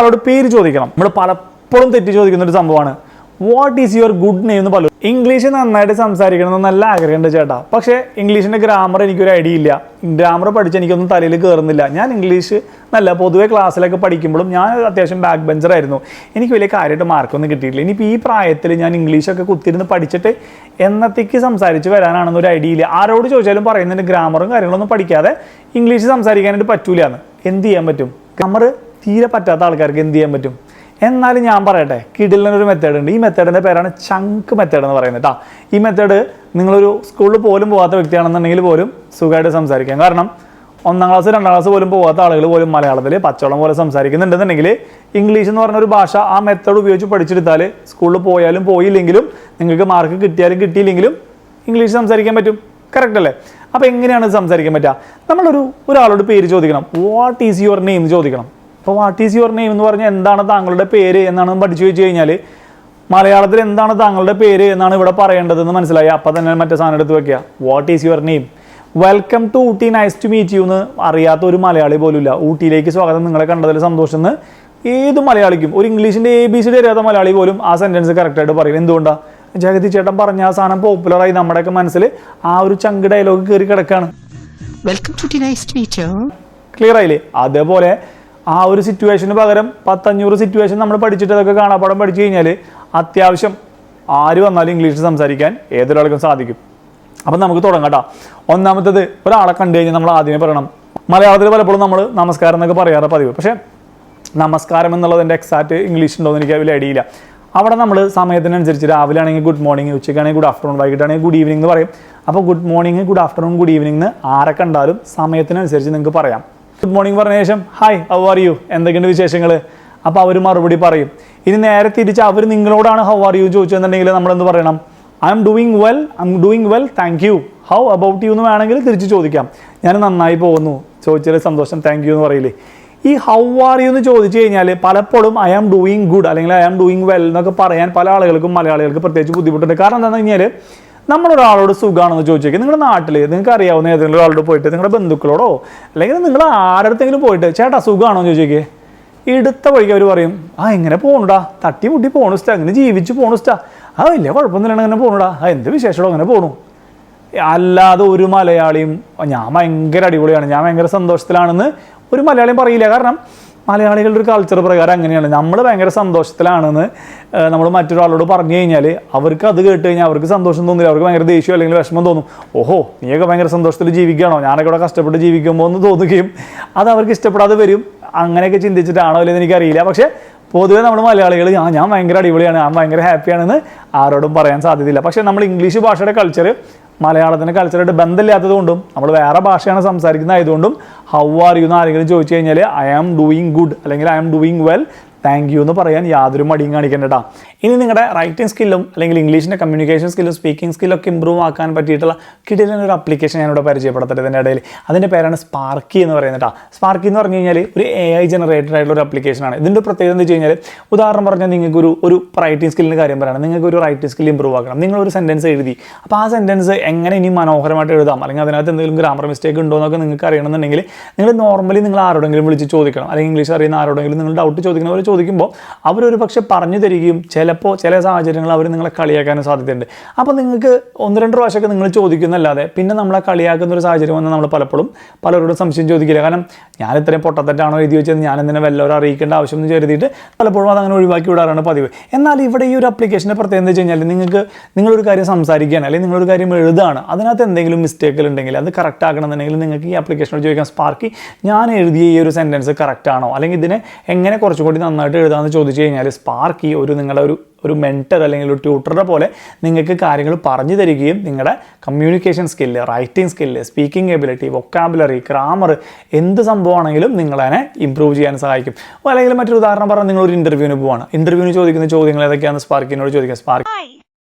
ഒരാളോട് പേര് ചോദിക്കണം. നമ്മൾ പലപ്പോഴും തെറ്റി ചോദിക്കുന്ന ഒരു സംഭവമാണ് what is your good name എന്ന് പലരും. ഇംഗ്ലീഷ് നന്നായിട്ട് സംസാരിക്കണം എന്ന് നല്ല ആഗ്രഹമുണ്ട് ചേട്ടാ, പക്ഷേ ഇംഗ്ലീഷിൻ്റെ ഗ്രാമർ എനിക്കൊരു ഐഡിയ ഇല്ല. ഗ്രാമർ പഠിച്ച് എനിക്കൊന്നും തലയിൽ കയറുന്നില്ല. ഞാൻ ഇംഗ്ലീഷ് നല്ല പൊതുവെ ക്ലാസ്സിലൊക്കെ പഠിക്കുമ്പോഴും ഞാൻ അത്യാവശ്യം ബാക്ക് ബെഞ്ചറായിരുന്നു. എനിക്ക് വലിയ കാര്യമായിട്ട് മാർക്കൊന്നും കിട്ടിയിട്ടില്ല. ഇനിയിപ്പോൾ ഈ പ്രായത്തിൽ ഞാൻ ഇംഗ്ലീഷൊക്കെ കുത്തിരുന്ന് പഠിച്ചിട്ട് എന്നത്തേക്ക് സംസാരിച്ച് വരാനാണെന്നൊരു ഐഡിയ ഇല്ല. ആരോട് ചോദിച്ചാലും പറയുന്നതിന് ഗ്രാമറും കാര്യങ്ങളൊന്നും പഠിക്കാതെ ഇംഗ്ലീഷ് സംസാരിക്കാനായിട്ട് പറ്റൂല എന്ന്. എന്ത് ചെയ്യാൻ പറ്റും? ഗ്രാമർ തീരെ പറ്റാത്ത ആൾക്കാർക്ക് എന്ത് ചെയ്യാൻ പറ്റും? എന്നാലും ഞാൻ പറയട്ടെ, കിടിലിനൊരു മെത്തേഡ് ഉണ്ട്. ഈ മെത്തേഡിൻ്റെ പേരാണ് ചങ്ക് മെത്തേഡ് എന്ന് പറയുന്നത് കേട്ടോ. ഈ മെത്തേഡ് നിങ്ങളൊരു സ്കൂളിൽ പോലും പോകാത്ത വ്യക്തിയാണെന്നുണ്ടെങ്കിൽ പോലും സുഖമായിട്ട് സംസാരിക്കാം. കാരണം 1ാം ക്ലാസ് 2ാം ക്ലാസ് പോലും പോകാത്ത ആളുകൾ പോലും മലയാളത്തിൽ പച്ചവെള്ളം പോലെ സംസാരിക്കുന്നുണ്ടെന്നുണ്ടെങ്കിൽ ഇംഗ്ലീഷ് എന്ന് പറഞ്ഞൊരു ഭാഷ ആ മെത്തേഡ് ഉപയോഗിച്ച് പഠിച്ചെടുത്താൽ സ്കൂളിൽ പോയാലും പോയില്ലെങ്കിലും നിങ്ങൾക്ക് മാർക്ക് കിട്ടിയാലും കിട്ടിയില്ലെങ്കിലും ഇംഗ്ലീഷ് സംസാരിക്കാൻ പറ്റും. കറക്റ്റ് അല്ലേ? അപ്പോൾ എങ്ങനെയാണ് ഇത് സംസാരിക്കാൻ പറ്റുക? ഒരാളോട് പേര് ചോദിക്കണം. വാട്ട് ഈസ് യുവർ നെയിം ചോദിക്കണം. അപ്പോൾ വാട്ട് ഈസ് യുവർ നെയിം എന്ന് പറഞ്ഞാൽ എന്താണ് താങ്കളുടെ പേര് എന്നാണ് പഠിച്ചു വെച്ച് കഴിഞ്ഞാൽ മലയാളത്തിൽ എന്താണ് താങ്കളുടെ പേര് എന്നാണ് ഇവിടെ പറയേണ്ടതെന്ന് മനസ്സിലായി. അപ്പം തന്നെ മറ്റേ സാധനം എടുത്ത് വെക്കുക. What is your name? Welcome to Ooty, nice to meet you എന്ന് അറിയാത്ത ഒരു മലയാളി പോലും ഇല്ല. ഊട്ടിയിലേക്ക് സ്വാഗതം, നിങ്ങളെ കണ്ടതിൽ സന്തോഷം എന്ന് ഏത് മലയാളിക്കും, ഒരു ഇംഗ്ലീഷിൻ്റെ ABCD അറിയാത്ത മലയാളി പോലും ആ സെൻറ്റൻസ് കറക്റ്റായിട്ട് പറയും. എന്തുകൊണ്ടാണ്? ജഗതി ചേട്ടൻ പറഞ്ഞ ആ സാധനം പോപ്പുലറായി നമ്മുടെയൊക്കെ മനസ്സിൽ ആ ഒരു ചങ്ക് ഡയലോഗ് കയറി കിടക്കാണ്. Welcome to Ooty, nice to meet you. Clear ആയില്ലേ? അതേപോലെ ആ ഒരു സിറ്റുവേഷന് പകരം 10-500 സിറ്റുവേഷൻ നമ്മൾ പഠിച്ചിട്ട് അതൊക്കെ കാണാപ്പാടം പഠിച്ചു കഴിഞ്ഞാൽ അത്യാവശ്യം ആര് വന്നാലും ഇംഗ്ലീഷ് സംസാരിക്കാൻ ഏതൊരാൾക്കും സാധിക്കും. അപ്പം നമുക്ക് തുടങ്ങാം കേട്ടോ. ഒന്നാമത്തേത്, ഒരാളെ കണ്ടു കഴിഞ്ഞാൽ നമ്മൾ ആദ്യമേ പറയണം. മലയാളത്തിൽ പലപ്പോഴും നമ്മൾ നമസ്കാരം എന്നൊക്കെ പറയാറ് പതിവ്. പക്ഷേ നമസ്കാരം എന്നുള്ളതിൻ്റെ എക്സാക്റ്റ് ഇംഗ്ലീഷ് ഉണ്ടോ എന്ന് എനിക്ക് വലിയ ഐഡിയ ഇല്ല. അവിടെ നമ്മൾ സമയത്തിനനുസരിച്ച് രാവിലെ ആണെങ്കിൽ ഗുഡ് മോർണിംഗ്, ഉച്ചയ്ക്കാണെങ്കിൽ ഗുഡ് ആഫ്റ്റർനൂൺ, വൈകിട്ടാണെങ്കിൽ ഗുഡ് ഈവനിംഗ് എന്ന് പറയും. അപ്പോൾ good morning, good afternoon, good evening എന്ന് ആരെ കണ്ടാലും സമയത്തിനനുസരിച്ച് നിങ്ങൾക്ക് പറയാം. ഗുഡ് മോർണിംഗ് പറഞ്ഞ ശേഷം ഹായ് ഹൗ ആർ യു, എന്തൊക്കെയുണ്ട് വിശേഷങ്ങൾ? അപ്പോൾ അവർ മറുപടി പറയും. ഇനി നേരെ തിരിച്ച് അവർ നിങ്ങളോടാണ് ഹൗ ആർ യു ചോദിച്ചതെന്നുണ്ടെങ്കിൽ നമ്മൾ എന്ത് പറയണം? I am doing well thank U. How about you എന്ന് വേണമെങ്കിൽ തിരിച്ച് ചോദിക്കാം. ഞാൻ നന്നായി പോകുന്നു, ചോദിച്ചതിൽ സന്തോഷം, താങ്ക് യു എന്ന് പറയില്ലേ. ഈ ഹൗ ആർ യു എന്ന് ചോദിച്ചു കഴിഞ്ഞാൽ പലപ്പോഴും ഐ ആം ഡൂയിങ് ഗുഡ് അല്ലെങ്കിൽ ഐ ആം ഡൂയിങ് വെൽ എന്നൊക്കെ പറയാൻ പല ആളുകൾക്കും മലയാളികൾക്ക് പ്രത്യേകിച്ച് ബുദ്ധിമുട്ടുണ്ട്. കാരണം എന്താണെന്ന് കഴിഞ്ഞാൽ നമ്മളൊരാളോട് സുഖമാണെന്ന് ചോദിച്ചേക്കും. നിങ്ങളുടെ നാട്ടിൽ നിങ്ങൾക്ക് അറിയാവുന്ന ഏതെങ്കിലും ഒരാളോട് പോയിട്ട് നിങ്ങളുടെ ബന്ധുക്കളോടോ അല്ലെങ്കിൽ നിങ്ങൾ ആരുടെങ്കിലും പോയിട്ട് ചേട്ടാ സുഖമാണോ എന്ന് ചോദിച്ചേക്കേ, എടുത്ത വഴിക്ക് അവർ പറയും എങ്ങനെ പോകണുടാ, തട്ടിമുട്ടി പോകണുസ്റ്റാ, അങ്ങനെ ജീവിച്ച് പോകണുസ്റ്റാ, വലിയ കുഴപ്പമൊന്നുമില്ല, അങ്ങനെ പോകണുടാ, എന്ത് വിശേഷമോ അങ്ങനെ പോകണു. അല്ലാതെ ഒരു മലയാളിയും ഞാൻ ഭയങ്കര അടിപൊളിയാണ്, ഞാൻ ഭയങ്കര സന്തോഷത്തിലാണെന്ന് ഒരു മലയാളിയും പറയില്ല. കാരണം മലയാളികളുടെ ഒരു കൾച്ചർ പ്രകാരം അങ്ങനെയാണ്. നമ്മൾ ഭയങ്കര സന്തോഷത്തിലാണെന്ന് നമ്മൾ മറ്റൊരാളോട് പറഞ്ഞു കഴിഞ്ഞാൽ അവർക്ക് അത് കേട്ട് കഴിഞ്ഞാൽ അവർക്ക് സന്തോഷം തോന്നില്ല, അവർക്ക് ഭയങ്കര ദേഷ്യം അല്ലെങ്കിൽ വിഷമം തോന്നും. ഓഹോ നീയൊക്കെ ഭയങ്കര സന്തോഷത്തിൽ ജീവിക്കുകയാണോ, ഞാനൊക്കെ ഇവിടെ കഷ്ടപ്പെട്ട് ജീവിക്കുമ്പോൾ എന്ന് തോന്നുകയും അത് അവർക്ക് ഇഷ്ടപ്പെടാതെ വരും. അങ്ങനെയൊക്കെ ചിന്തിച്ചിട്ടാണോ അല്ലെന്ന് എനിക്കറിയില്ല. പക്ഷേ പൊതുവേ നമ്മൾ മലയാളികൾ ഞാൻ ഭയങ്കര അടിപൊളിയാണ്, ഞാൻ ഭയങ്കര ഹാപ്പിയാണെന്ന് ആരോടും പറയാൻ സാധ്യതയില്ല. പക്ഷേ നമ്മൾ ഇംഗ്ലീഷ് ഭാഷയുടെ കൾച്ചർ മലയാളത്തിൻ്റെ കൾച്ചറായിട്ട് ബന്ധമില്ലാത്തതുകൊണ്ടും നമ്മൾ വേറെ ഭാഷയാണ് സംസാരിക്കുന്നതായതുകൊണ്ടും ഹൗ ആർ യു എന്ന് ആരെങ്കിലും ചോദിച്ചു കഴിഞ്ഞാൽ ഐ ആം ഡൂയിങ് ഗുഡ് അല്ലെങ്കിൽ I am doing well thank you എന്ന് പറയാൻ യാതൊരു മടിയും കാണിക്കേണ്ട കേട്ടോ. ഇനി നിങ്ങളുടെ റൈറ്റിംഗ് സ്കില്ലും അല്ലെങ്കിൽ ഇംഗ്ലീഷിൻ്റെ കമ്മ്യൂണിക്കേഷൻ സ്കില്ലും സ്പീക്കിംഗ് സ്കില്ലൊക്കെ ഇമ്പ്രൂവ് ആക്കാൻ പറ്റിയിട്ടുള്ള കിടിലൊരു ആപ്ലിക്കേഷൻ ഞാനിവിടെ പരിചയപ്പെടുത്തട്ടെ ഇതിൻ്റെ ഇടയിൽ. അതിൻ്റെ പേരാണ് സ്പാർക്കി എന്ന് പറയുന്നത് കേട്ടോ. സ്പാർക്കി എന്ന് പറഞ്ഞു കഴിഞ്ഞാൽ ഒരു AI ജനറേറ്റഡ് ആയിട്ടുള്ള ഒരു ആപ്ലിക്കേഷനാണ്. ഇതിൻ്റെ പ്രത്യേകത എന്ന് വെച്ച് കഴിഞ്ഞാൽ ഉദാഹരണം പറഞ്ഞാൽ നിങ്ങൾക്ക് ഒരു റൈറ്റിംഗ് സ്കില്ലിൻ്റെ കാര്യം പറയുകയാണ്. നിങ്ങൾക്ക് ഒരു റൈറ്റിംഗ് സ്കിൽ ഇമ്പ്രൂവ് ആക്കണം. നിങ്ങളൊരു സെൻറ്റൻസ് എഴുതി, അപ്പോൾ ആ സെൻറ്റൻസ് എങ്ങനെ ഇനി മനോഹരമായിട്ട് എഴുതാം അല്ലെങ്കിൽ അതിനകത്ത് എന്തെങ്കിലും ഗ്രാമർ മിസ്റ്റേക്ക് ഉണ്ടോ എന്നൊക്കെ നിങ്ങൾക്ക് അറിയണമെന്നുണ്ടെങ്കിൽ നിങ്ങൾ നോർമലി നിങ്ങൾ ആരോടെങ്കിലും വിളിച്ച് ചോദിക്കണം. അല്ലെങ്കിൽ ഇംഗ്ലീഷ് അറിയുന്ന ആരോടെങ്കിലും നിങ്ങൾ ഡൗട്ട് ചോദിക്കുന്നവർ ചോദിക്കുമ്പോൾ അവരൊരു പക്ഷേ പറഞ്ഞു തരികയും ചിലപ്പോൾ ചില സാഹചര്യങ്ങൾ അവർ നിങ്ങളെ കളിയാക്കാനും സാധ്യതയുണ്ട്. അപ്പോൾ നിങ്ങൾക്ക് 1-2 പ്രാവശ്യമൊക്കെ നിങ്ങൾ ചോദിക്കുന്നല്ലാതെ പിന്നെ നമ്മളെ കളിയാക്കുന്ന ഒരു സാഹചര്യം വന്ന് നമ്മൾ പലരോടും സംശയം ചോദിക്കില്ല. കാരണം ഞാൻ ഇത്രയും പൊട്ടത്തെറ്റാണോ എഴുതി വെച്ചത്, ഞാൻ എന്തിനെ വല്ലവരും അറിയിക്കേണ്ട ആവശ്യം എന്ന് കരുതിയിട്ട് പലപ്പോഴും അതങ്ങനെ ഒഴിവാക്കി വിടാറാണ് പതിവ്. എന്നാൽ ഇവിടെ ഈ ഒരു ആപ്ലിക്കേഷൻ്റെ പ്രത്യേകത എന്ന് വെച്ച് കഴിഞ്ഞാൽ നിങ്ങളൊരു കാര്യം സംസാരിക്കുകയാണ് അല്ലെങ്കിൽ നിങ്ങളൊരു കാര്യം എഴുതുകയാണ്, അതിനകത്ത് എന്തെങ്കിലും മിസ്റ്റേക്കുകൾ ഉണ്ടെങ്കിൽ അത് കറക്റ്റ് ആക്കണമെന്നുണ്ടെങ്കിൽ നിങ്ങൾക്ക് ഈ ആപ്ലിക്കേഷനോട് ചോദിക്കാം, സ്പാർക്കി ഞാൻ എഴുതിയ ഈ ഒരു സെൻറ്റൻസ് കറക്റ്റ് ആണോ അല്ലെങ്കിൽ ഇതിനെ എങ്ങനെ കുറച്ചും കൂടി നന്നായിട്ട് എഴുതാമെന്ന് ചോദിച്ചു കഴിഞ്ഞാൽ സ്പാർക്കി നിങ്ങളുടെ ഒരു മെൻറ്റർ അല്ലെങ്കിൽ ഒരു ട്യൂട്ടറുടെ പോലെ നിങ്ങൾക്ക് കാര്യങ്ങൾ പറഞ്ഞു തരികയും നിങ്ങളുടെ communication skill, writing skill, speaking ability, vocabulary, grammar എന്ത് സംഭവമാണെങ്കിലും നിങ്ങളതിനെ ഇമ്പ്രൂവ് ചെയ്യാൻ സഹായിക്കും. അല്ലെങ്കിൽ മറ്റൊരു ഉദാഹരണം പറഞ്ഞാൽ നിങ്ങളൊരു ഇൻ്റർവ്യൂവിന് പോവാണ്. ഇൻ്റർവ്യൂവിന് ചോദിക്കുന്ന ചോദ്യങ്ങൾ ഏതൊക്കെയാണ് സ്പാർക്കിനോട് ചോദിക്കുക. Spark,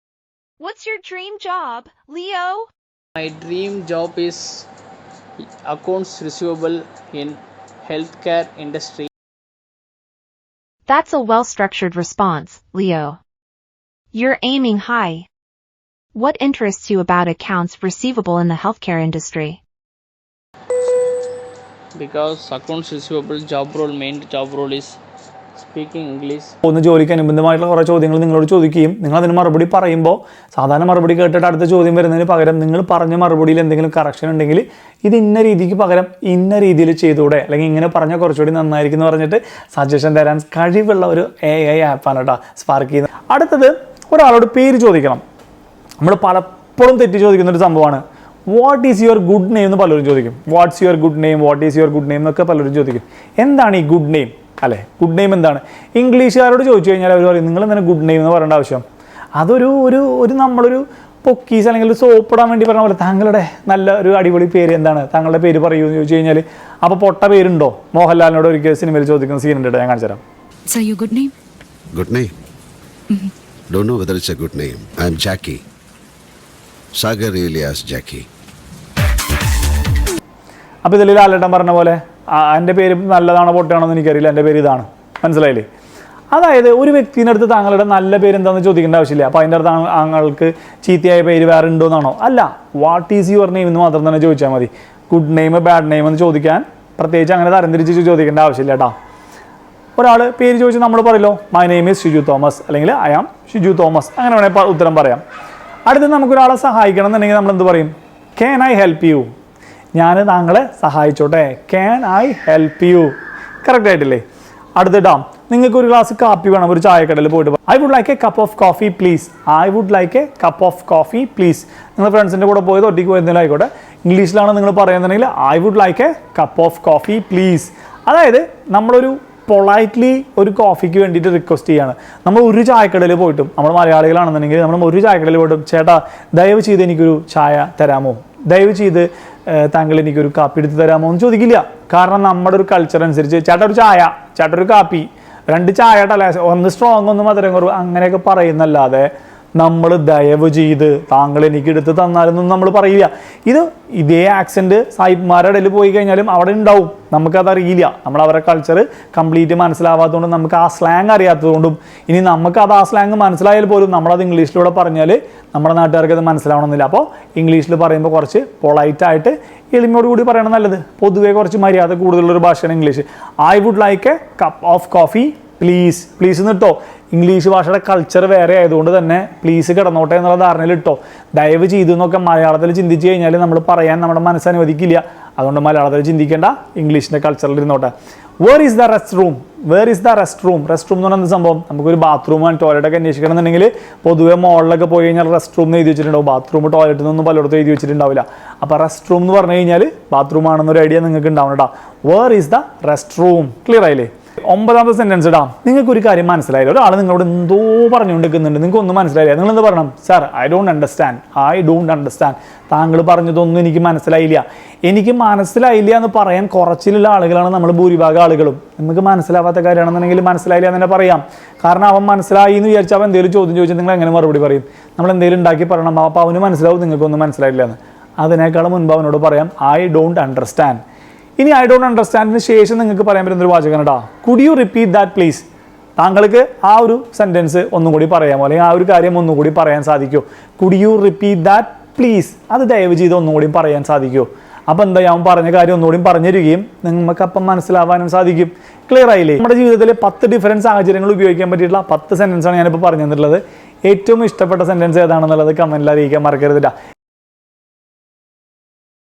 what's your dream job, Leo? My dream job is accounts receivable in healthcare industry. That's a well-structured response, Leo. You're aiming high. What interests you about accounts receivable in the healthcare industry? Because accounts receivable main job role is speaking English. ഒന്ന് ജോലിക്ക് അനുബന്ധമായിട്ടുള്ള കുറേ ചോദ്യങ്ങൾ നിങ്ങളോട് ചോദിക്കുകയും നിങ്ങൾ അതിന് മറുപടി പറയുമ്പോൾ സാധാരണ മറുപടി കേട്ടിട്ട് അടുത്ത ചോദ്യം വരുന്നതിന് പകരം നിങ്ങൾ പറഞ്ഞ മറുപടിയിൽ എന്തെങ്കിലും കറക്ഷൻ ഉണ്ടെങ്കിൽ ഇത് ഇന്ന രീതിക്ക് പകരം ഇന്ന രീതിയിൽ ചെയ്തുകൂടെ, അല്ലെങ്കിൽ ഇങ്ങനെ പറഞ്ഞാൽ കുറച്ചുകൂടി നന്നായിരിക്കും എന്ന് പറഞ്ഞിട്ട് സജഷൻ തരാൻ കഴിവുള്ള ഒരു AI ആപ്പാണ് കേട്ടോ സ്പാർക്ക് ചെയ്യുന്നത്. അടുത്തത് ഒരാളോട് പേര് ചോദിക്കണം. നമ്മൾ പലപ്പോഴും തെറ്റി ചോദിക്കുന്ന ഒരു സംഭവമാണ് what is your good name എന്ന് പലരും ചോദിക്കും. What's your good name, what is your good name എന്നൊക്കെ പലരും ചോദിക്കും. എന്താണ് ഈ ഗുഡ് നെയിം അല്ലേ? ഗുഡ് നെയിം എന്താണ്? ഇംഗ്ലീഷുകാരോട് ചോദിച്ചു കഴിഞ്ഞാൽ അവർ പറയും നിങ്ങൾ എന്താണ് ഗുഡ് നെയിം എന്ന് പറയേണ്ട ആവശ്യം? അതൊരു ഒരു ഒരു നമ്മളൊരു പൊക്കീസ് അല്ലെങ്കിൽ ഒരു സോപ്പിടാൻ വേണ്ടി പറഞ്ഞ പോലെ താങ്കളുടെ നല്ല ഒരു അടിപൊളി പേര് എന്താണ്, താങ്കളുടെ പേര് പറയൂ എന്ന് ചോദിച്ചു കഴിഞ്ഞാൽ അപ്പോൾ പൊട്ട പേരുണ്ടോ? മോഹൻലാലിനോട് ഒരിക്കൽ സിനിമയിൽ ചോദിക്കുന്ന സീനുണ്ട്, ഞാൻ കാണിച്ചു തരാം. So your good name? Good name? Don't know whether it's a good name. I'm Jackie. Sagar alias Jackie. അപ്പോൾ ഇതിൽ ലാലേട്ടൻ പറഞ്ഞ പോലെ എൻ്റെ പേര് നല്ലതാണോ പൊട്ടയാണോ എന്ന് എനിക്കറിയില്ല, എൻ്റെ പേര് ഇതാണ്. മനസ്സിലായില്ലേ? അതായത് ഒരു വ്യക്തിൻ്റെ അടുത്ത് താങ്കളുടെ നല്ല പേര് എന്താണെന്ന് ചോദിക്കേണ്ട ആവശ്യമില്ല. അപ്പോൾ അതിൻ്റെ അടുത്ത് താങ്കൾക്ക് ചീത്തയായ പേര് വേറെ ഉണ്ടോ എന്നാണോ? അല്ല, വാട്ട് ഈസ് യുവർ നെയിം എന്ന് മാത്രം തന്നെ ചോദിച്ചാൽ മതി. ഗുഡ് നെയിം ബാഡ് നെയിം എന്ന് ചോദിക്കാൻ പ്രത്യേകിച്ച് അങ്ങനെ തരംതിരിച്ച് ചോദിക്കേണ്ട ആവശ്യമില്ല കേട്ടോ. ഒരാൾ പേര് ചോദിച്ചാൽ നമ്മൾ പറയല്ലോ my name is Shiju Thomas, അല്ലെങ്കിൽ ഐ ആം ഷിജു തോമസ്, അങ്ങനെ വേണമെങ്കിൽ ഉത്തരം പറയാം. അടുത്ത് നമുക്കൊരാളെ സഹായിക്കണം എന്നുണ്ടെങ്കിൽ നമ്മൾ എന്ത് പറയും? ക്യാൻ ഐ ഹെൽപ്പ് യു, ഞാൻ താങ്കളെ സഹായിച്ചോട്ടെ. Can I help you, correct ആയിട്ടില്ലേ? അടുത്തിട്ടാ നിങ്ങൾക്ക് ഒരു ഗ്ലാസ് കാപ്പി വേണം, ഒരു ചായക്കടയിൽ പോയിട്ട് I would like a cup of coffee please, I would like a cup of coffee please. നിങ്ങൾ ഫ്രണ്ട്സിൻ്റെ കൂടെ പോയത് ഒറ്റയ്ക്ക് പോയതെങ്കിലും ആയിക്കോട്ടെ, ഇംഗ്ലീഷിലാണ് നിങ്ങൾ പറയുന്നുണ്ടെങ്കിൽ I would like a cup of coffee please. അതായത് നമ്മളൊരു പൊളൈറ്റ്ലി ഒരു കോഫിക്ക് വേണ്ടിയിട്ട് റിക്വസ്റ്റ് ചെയ്യാണ്. നമ്മൾ ഒരു ചായക്കടയിൽ പോയിട്ടും, നമ്മൾ മലയാളികളാണെന്നുണ്ടെങ്കിൽ നമ്മൾ ഒരു ചായക്കടയിൽ പോയിട്ടും ചേട്ടാ ദയവ് ചെയ്ത് എനിക്കൊരു ചായ തരാമോ, ദയവ് ചെയ്ത് താങ്കൾ എനിക്കൊരു കാപ്പി എടുത്ത് തരാമോ എന്ന് ചോദിക്കില്ല. കാരണം നമ്മുടെ ഒരു കൾച്ചർ അനുസരിച്ച് ചേട്ടാ ഒരു ചായ, ചേട്ടാ ഒരു കാപ്പി, 2 ചായ കേട്ടല്ലേ, ഒന്ന് സ്ട്രോങ് ഒന്ന് മധുരം കുറവ്, അങ്ങനെയൊക്കെ പറയുന്നല്ലാതെ നമ്മൾ ദയവ് ചെയ്ത് താങ്കൾ എനിക്ക് എടുത്ത് തന്നാലൊന്നും നമ്മൾ പറയില്ല. ഇതേ ആക്സെൻറ്റ് സായിപ്പ്മാരുടെ ഇടയിൽ പോയി കഴിഞ്ഞാലും അവിടെ ഉണ്ടാവും, നമുക്കതറിയില്ല. നമ്മൾ അവരുടെ കൾച്ചർ കംപ്ലീറ്റ് മനസ്സിലാവാത്തതുകൊണ്ടും നമുക്ക് ആ സ്ലാങ് അറിയാത്തതുകൊണ്ടും, ഇനി നമുക്കത് ആ സ്ലാങ് മനസ്സിലായാൽ പോലും നമ്മളത് ഇംഗ്ലീഷിലൂടെ പറഞ്ഞാൽ നമ്മുടെ നാട്ടുകാർക്ക് അത് മനസ്സിലാവണമെന്നില്ല. അപ്പോൾ ഇംഗ്ലീഷിൽ പറയുമ്പോൾ കുറച്ച് പൊളൈറ്റായിട്ട് എളിമയോട് കൂടി പറയണം നല്ലത്. പൊതുവേ കുറച്ച് മര്യാദ കൂടുതലുള്ളൊരു ഭാഷയാണ് English. I would like a cup of coffee please. Please എന്ന് ഇട്ടോ. ഇംഗ്ലീഷ് ഭാഷയുടെ കൾച്ചർ വേറെ ആയതുകൊണ്ട് തന്നെ പ്ലീസ് കിടന്നോട്ടെ എന്നുള്ള ധാരണയിൽ ഇട്ടോ. ദയവ് ചെയ്തു എന്നൊക്കെ മലയാളത്തിൽ ചിന്തിച്ച് കഴിഞ്ഞാൽ നമ്മൾ പറയാൻ നമ്മുടെ മനസ്സനുവദിക്കില്ല. അതുകൊണ്ട് മലയാളത്തിൽ ചിന്തിക്കേണ്ട, ഇംഗ്ലീഷിൻ്റെ കൾച്ചറിൽ ഇരുന്നോട്ടെ. Where is the rest room, where is the rest room. Rest room എന്ന് പറയുന്ന സംഭവം നമുക്കൊരു ബാത്റൂമാണ് ടോയ്ലറ്റൊക്കെ അന്വേഷിക്കണം എന്നുണ്ടെങ്കിൽ പൊതുവെ മോളിലൊക്കെ പോയി കഴിഞ്ഞാൽ റെസ്റ്റ് റൂം എന്ന് എഴുതി വെച്ചിട്ടുണ്ടാവും. ബാത്റൂം ടോയ്ലറ്റ് എന്നൊന്നും പലയിടത്തും എഴുതി വെച്ചിട്ടുണ്ടാവില്ല. അപ്പോൾ റെസ്റ്റ് റൂം എന്ന് പറഞ്ഞു കഴിഞ്ഞാൽ ബാത്റൂം ആണെന്നൊരു ഐഡിയ നിങ്ങൾക്ക് ഉണ്ടാവണം കേട്ടോ. Where is the rest room. Clear ആയില്ലേ? 9ാമത്തെ സെൻറ്റൻസ് ഇടാം. നിങ്ങൾക്കൊരു കാര്യം മനസ്സിലായില്ല, ഒരാൾ നിങ്ങളോട് എന്തോ പറഞ്ഞുകൊണ്ടിരിക്കുന്നുണ്ട്, നിങ്ങൾക്ക് ഒന്നും മനസ്സിലായില്ല. നിങ്ങൾ എന്ത് പറയണം? Sir I don't understand. താങ്കൾ പറഞ്ഞതൊന്നും എനിക്ക് മനസ്സിലായില്ല. എനിക്ക് മനസ്സിലായില്ല എന്ന് പറയാൻ കുറച്ചിലുള്ള ആളുകളാണ് നമ്മൾ ഭൂരിഭാഗം ആളുകളും. നമുക്ക് മനസ്സിലാവാത്ത കാര്യമാണെന്നുണ്ടെങ്കിൽ മനസ്സിലായില്ല എന്ന് തന്നെ പറയാം. കാരണം അവൻ മനസ്സിലായി എന്ന് വിചാരിച്ചാൽ അവൻ എന്തെങ്കിലും ചോദ്യം ചോദിച്ചാൽ നിങ്ങൾ എങ്ങനെ മറുപടി പറയും? നമ്മൾ എന്തെങ്കിലും ഉണ്ടാക്കി പറയണം, അപ്പോൾ അവന് മനസ്സിലാവും നിങ്ങൾക്കൊന്നും മനസ്സിലായില്ല എന്ന്. അതിനേക്കാളും മുൻപ് അവനോട് പറയാം ഐ ഡോണ്ട് അണ്ടർസ്റ്റാൻഡ്. ഇനി ഐ ഡോണ്ട് അണ്ടർസ്റ്റാൻഡിന് ശേഷം നിങ്ങൾക്ക് പറയാൻ പറ്റുന്നൊരു വാചകം കേട്ടോ, could you repeat that please. താങ്കൾക്ക് ആ ഒരു സെൻറ്റൻസ് ഒന്നും കൂടി പറയാമോ, അല്ലെങ്കിൽ ആ ഒരു കാര്യം ഒന്നും കൂടി പറയാൻ സാധിക്കുമോ? Could you repeat that please. അത് ദയവ് ചെയ്ത് ഒന്നും കൂടി പറയാൻ സാധിക്കുമോ? അപ്പോൾ എന്താ, ഞാൻ പറഞ്ഞ കാര്യം ഒന്നുകൂടി പറഞ്ഞു തരികയും നിങ്ങൾക്ക് അപ്പം മനസ്സിലാവാനും സാധിക്കും. ക്ലിയർ ആയില്ലേ? നമ്മുടെ ജീവിതത്തിൽ 10 ഡിഫറൻറ്റ് സാഹചര്യങ്ങൾ ഉപയോഗിക്കാൻ പറ്റിയിട്ടുള്ള 10 സെൻറ്റൻസാണ് ഞാനിപ്പോൾ പറഞ്ഞു തന്നിട്ടുള്ളത്. ഏറ്റവും ഇഷ്ടപ്പെട്ട സെൻറ്റൻസ് ഏതാണെന്നുള്ളത് കമൻറ്റിൽ അറിയിക്കാൻ മറക്കരുതില്ല.